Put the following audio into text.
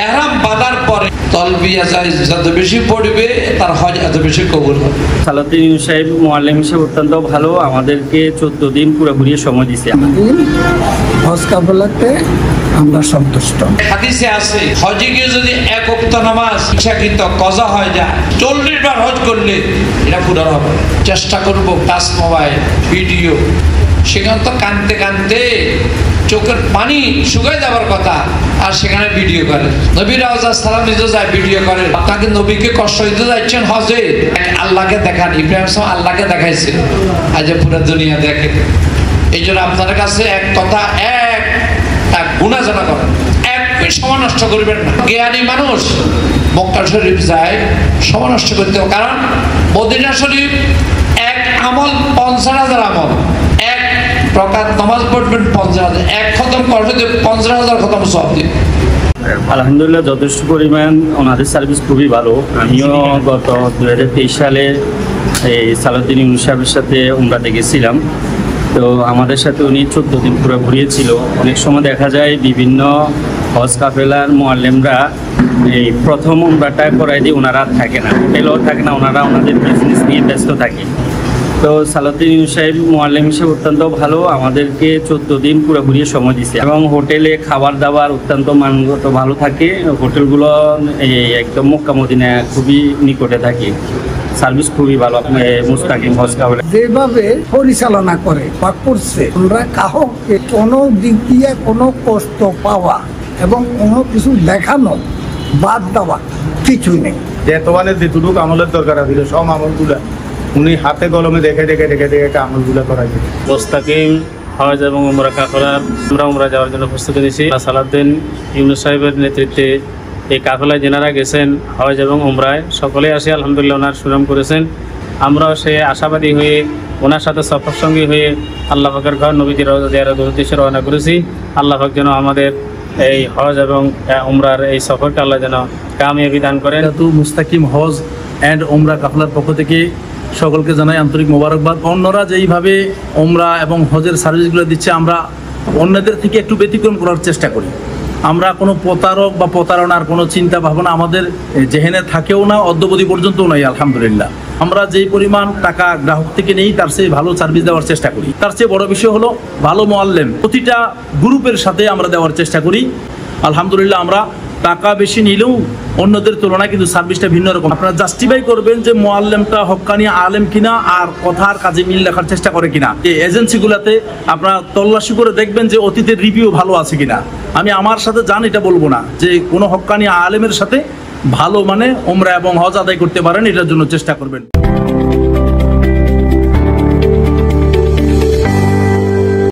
এহরাম বাঁধার পরে তলবিয়া যত বেশি পড়বে তার হজ এত বেশি কবুল হবে। সালাউদ্দিন সাহেব মুআল্লিম হিসেবে অত্যন্ত ভালো, আমাদেরকে 14 দিন পুরোপুরি সময় দিয়েছে। হজ কাফেলাতে আমরা সন্তুষ্ট। হাদিসে আছে হজে গিয়ে যদি এক ওয়াক্ত নামাজ ইচ্ছাকৃত কজা হয়ে যায় 40 বার হজ করলে এটা পুরো হবে। চেষ্টা করব টাচ মোবাইল ভিডিও, সেখানে তো কানতে কানতে চোখের পানি শুকায় যাবার কথা, আর সেখানে ভিডিও করে। নবী রাজা সালাম দিতে যায় ভিডিও করে। আপনাকে নবীকে কষ্ট দিতে যাচ্ছেন হজে, আল্লাহকে দেখান। ইব্রাহিম সালাম আল্লাহকে দেখাইছে, আজ পুরো দুনিয়া দেখে। এই জন্য আপনার কাছে এক কথা, একটা গুনাহ যেন করেন, এক সময় নষ্ট করবেন না। জ্ঞানী মানুষ মক্কা শরীফ যায় সময় নষ্ট করতে হবে, কারণ মদিনা শরীফ এক আমল 50,000 আমল। এক প্রকার নামাজ পড়বেন 50,000, এক খতম করবে 50,000 খতম সওয়াব দিবে। আলহামদুলিল্লাহ যথেষ্ট পরিমাণ ওনাদের সার্ভিস খুবই ভালো। আমিও গত 2023 সালে এই সালাউদ্দিন সাহেবের সাথে উমরাতে গেছিলাম। তো আমাদের সাথে উনি 14 দিন পুরো ঘুরিয়েছিল। অনেক সময় দেখা যায় বিভিন্ন হজ কাফেলার মুআল্লিমরা এই প্রথম উমরাটা করাই দিয়ে ওনারা থাকে না, হোটেলেও থাকে না, ওনারা ওনাদের বিজনেস নিয়ে ব্যস্ত থাকে। তো সালাউদ্দিন সাহেব মুআল্লিম হিসেবে অত্যন্ত ভালো, আমাদেরকে 14 দিন পুরোপুরি সময় দিয়েছে এবং হোটেলে খাবার দাবার অত্যন্ত মানগত ভালো থাকে। হোটেলগুলো একদম মক্কা মদিনা খুবই নিকটে থাকে, সার্ভিস খুবই ভালো। মুস্তাকিম হজ কাফেলা যেভাবে পরিচালনা করে বা করছে, আমরা কাহকে কোনো দিক দিয়ে কোনো কষ্ট পাওয়া এবং কোনো কিছু দেখানো বাদ দেওয়া কিছুই নেই। তোমাদের যেটুকু আমলের দরকার ছিল সব আমলগুলা উনি হাতে কলমে দেখে দেখে দেখে দেখে আমলগুলা করাইছে। মুস্তাকিম হজ এবং উমরা কাফেলা, আমরা উমরা যাওয়ার জন্য প্রস্তুতি নিয়েছি। সালাউদ্দিন ইউনূস সাহেবের নেতৃত্বে এই কাফেলায় যেনারা গেছেন হজ এবং উমরায় সকলেই আসে আলহামদুলিল্লাহ ওনার সুনাম করেছেন। আমরাও সে আশাবাদী হয়ে ওনার সাথে সফর সঙ্গী হয়ে আল্লাহ পাকের ঘর নবীজির রওজা জিয়ারতের উদ্দেশ্যে রওনা করেছি। আল্লাহ পাক যেন আমাদের এই হজ এবং উমরার এই সফরকে আল্লাহ যেন কামিয়াবি দান করেন। মুস্তাকিম হজ অ্যান্ড ওমরা কাফেলার পক্ষ থেকে সকলকে জানাই আন্তরিক মোবারকবাদ। অন্যরা যেইভাবে ওমরা এবং হজের সার্ভিসগুলো দিচ্ছে, আমরা অন্যদের থেকে একটু ব্যতিক্রম করার চেষ্টা করি। আমরা কোনো প্রতারক বা প্রতারণার কোনো চিন্তা ভাবনা আমাদের জেহেনে থাকেও না, অদ্যবধি পর্যন্তও নাই আলহামদুলিল্লাহ। আমরা যেই পরিমাণ টাকা গ্রাহক থেকে নেই তার চেয়ে ভালো সার্ভিস দেওয়ার চেষ্টা করি। তার চেয়ে বড় বিষয় হলো ভালো মুআল্লিম প্রতিটা গ্রুপের সাথে আমরা দেওয়ার চেষ্টা করি। আলহামদুলিল্লাহ আমরা টাকা বেশি নিলেও অন্যদের তুলনায় কিন্তু সার্ভিসটা ভিন্ন রকম। আপনারা জাস্টিফাই করবেন যে মুআল্লিমটা হক্কানি আলেম কিনা আর কথার কাজে মিল রাখার চেষ্টা করে কিনা। এই এজেন্সিগুলোতে আপনারা তল্লাশি করে দেখবেন যে অতীতের রিভিউ ভালো আছে কিনা। আমি আমার সাথে জান এটা বলবো না যে কোনো হক্কানি আলেমের সাথে ভালো মানে ওমরা এবং হজ আদায় করতে পারেন, এটার জন্য চেষ্টা করবেন।